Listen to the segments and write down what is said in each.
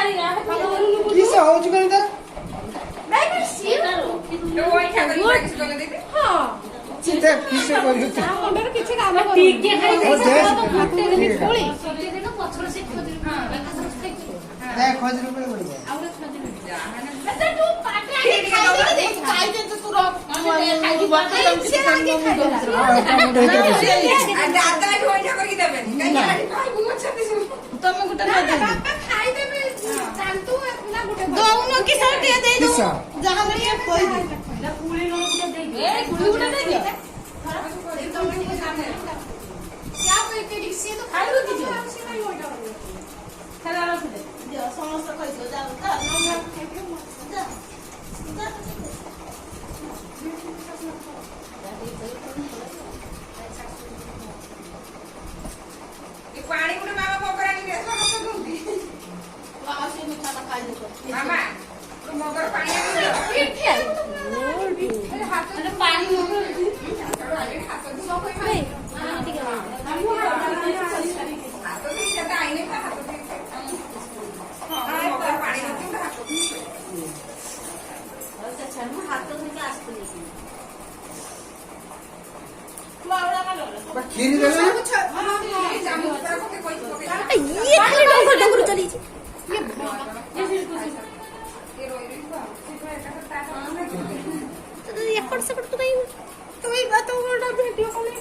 किस होउछ करी त नहीं सी तो वही ठाकुर किसी को दे दे हां चिंता किस कोइ त मुंडर किछि काम कर ठीक है खाते दिन कोली सोचे देना पछड़ से खोज दे खोज रुपे बोल दे आउरे खोज अच्छा तू पाटे आके दे खाई दे तो तू रख खाई दी बात से आगे खाई दादा होई ठाकुर की देबे कहीं खाई बुझ छथि तुम गुटा न दे खाई देबे चाल तू ना गुटे दोनो की सब दे दे दो जहां में कोई ना पुली नो गुटे दे दे ए पुली गुटे दे दियो क्या कोई के रिक्शे तो खाई रो दीजिए चला रख दे दियो समस्त खाई दो जाओ जा ये पानी गुटे मामा पोखरा नि देसो हाथ धुंदी मामा से मीठा का खाई दो मामा तो मगर पानी ठीक है अरे हाथ अरे पानी मगर अरे हाथ तो सब खाई हां ठीक है हाथ तो ठीक है आईने का हाथ तो ठीक है हां मगर पानी रखी तो हाथ अच्छा मैं हाथ तो धोके आस को लेके मावड़ा का लो खीर दे ना ये जामुन पर को कोई ये खाली डंगर डंगर चली ये रोई तो एकड़ सकड़ तो नहीं तो ये बात ओटा वीडियो कॉलिंग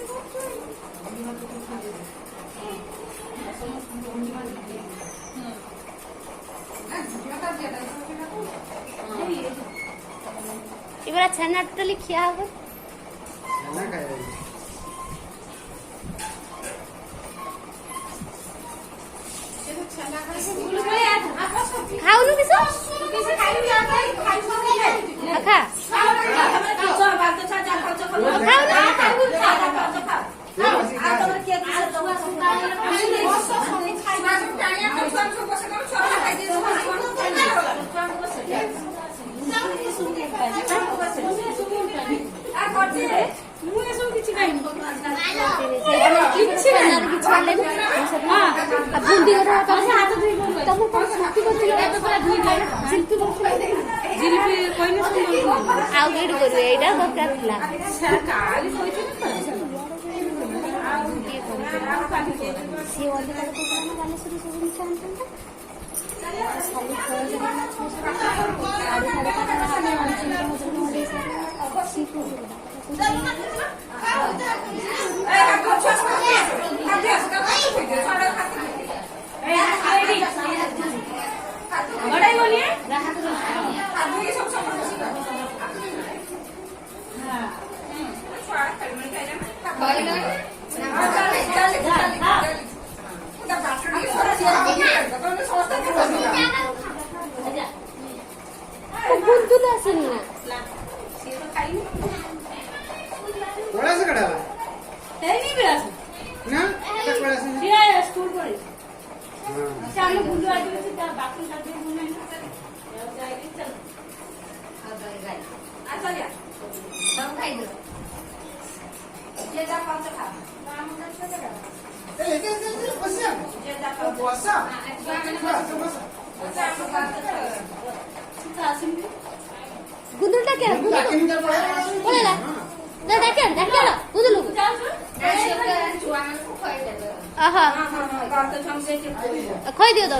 इबरा छना टोटली खिया हो ना खाए खाउनु किसो खा ମୁଁ ଏସବୁ କିଛି ଖାଇନି କିଛି ବୁନ୍ଦି ହାତ ଧୋଇ ତମକୁ କଣ ସ୍ମୃତି କରିଥିଲ ଜିଲିପି କହିଲେ ଆଉ ଏଇଠି କରିବେ ଏଇଟା ଦରକାର ଥିଲା କାଲି କହିଥିଲି ସିଏ ଅଧିକା ବାଲେଶ୍ୱର ସବୁ ଜିନିଷ ଆଣିଛନ୍ତି बुंदुला असेल ना कोळा से कड़ा नहीं बिलास ना कोळा से दिया स्कूल पर हां चालू बुंदू आज से बाकी साथे बुने जाएगी चल आ चल या हम खाई दो ये जा पांच खा काम कर सकता ए बसा ये जा बसा गुंदुलटा क्या गुंदुल बोलेला ना डाकेर गुंदुलु आहा खोई दियो तो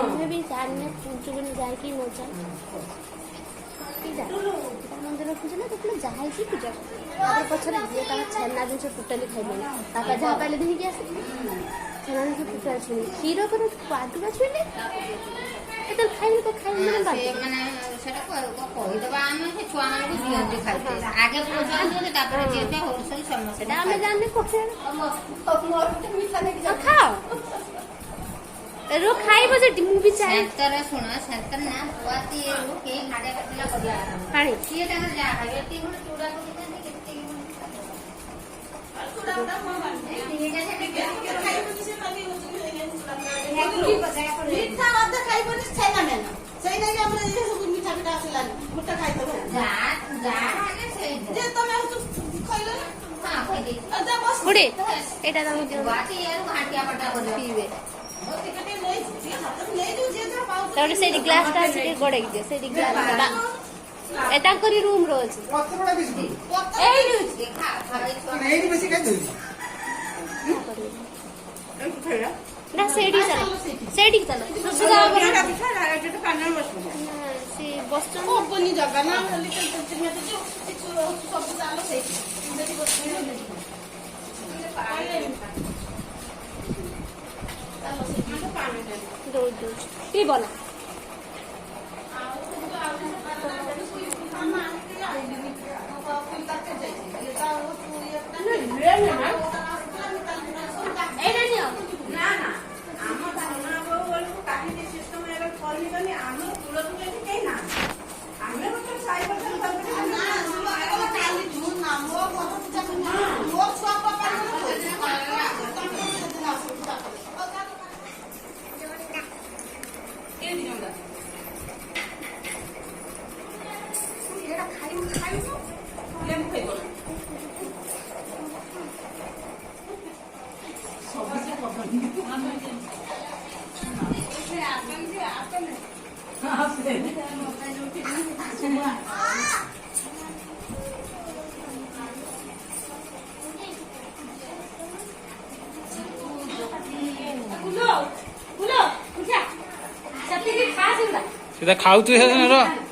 मैं भी जानने चुगन जाए कि मोचा मंदिर पूजा ना तो जाए कि पूजा तापर पछरे जे ता छेना दिन से टोटली खाइबे तापर जा पहले दिन के आसे छेना दिन से टोटल छुनी खीर पर पादुका छुनी एत खाइल तो खाइल मन बात माने सेटा को कहि दबा हम से छुआ मन को दियंते खाइते आगे पूजा दे तापर जे जे होलसेल समस्या हम जानने कोठे मोर मीठा नहीं खाओ रो खाई बजे मूवी चाहे सेंटर सुना सेंटर ना वाती रो के खाडे कतला करिया पानी ये ता जा हायती गुण चूड़ा को कितने कितने चूड़ा उड़ा मां ये से खाई किसे खाली हो ଖାଇବନି ଛେନା ମେନ ସେଇ ନାଇଁ ଆମର ଏ ସବୁ ମିଠା ପିଠା ଆସିଲାନି ମୁଠା ଖାଇଦବ ଯେ ତମେ ଖାଇଲ ନା ଆଦା ବସ ବୁଢ଼ୀ ଏଇଟା ତାଙ୍କୁ ଦିଅ ପିଇବେ ତାପରେ ସେଇଠି ଗ୍ଲାସଟା ଅଛି ଟିକେ ଗଡ଼େଇକି ଦିଅ ସେଇଠି ଗ୍ଲାସଟା ଏ ତାଙ୍କରି ରୁମ୍ର ଅଛି ପତ୍ର ବଡ଼ା ବିସ୍କୁଟ ଏଇଠି ଅଛି ଏଇଠି ବେଶୀ ଖାଇଦେବି ନା ସେଇଠି ଚାଲ ସେଇଠିକି ଚାଲ ସୁସୁଧା ସେ ବସୁଛନ୍ତି ହବନି ଜାଗା ନା ଖାଲି ସବୁ ଚାଲ ସେଇଠି ଦଉଛି ପିଇବ ନା ଏଇଟା ନିଅ ନା ନା ଆମ ଧାନ ବେଳକୁ କାହିଁକି ସିଷ୍ଟମ ଏବେ କରିବନି ଆମ କୂଳ ଏଠି କେହି ନା ଆମେ ଗୋଟେ ସାଇ କଥା ମୋ ଛୁଆ सीधा खाऊ तू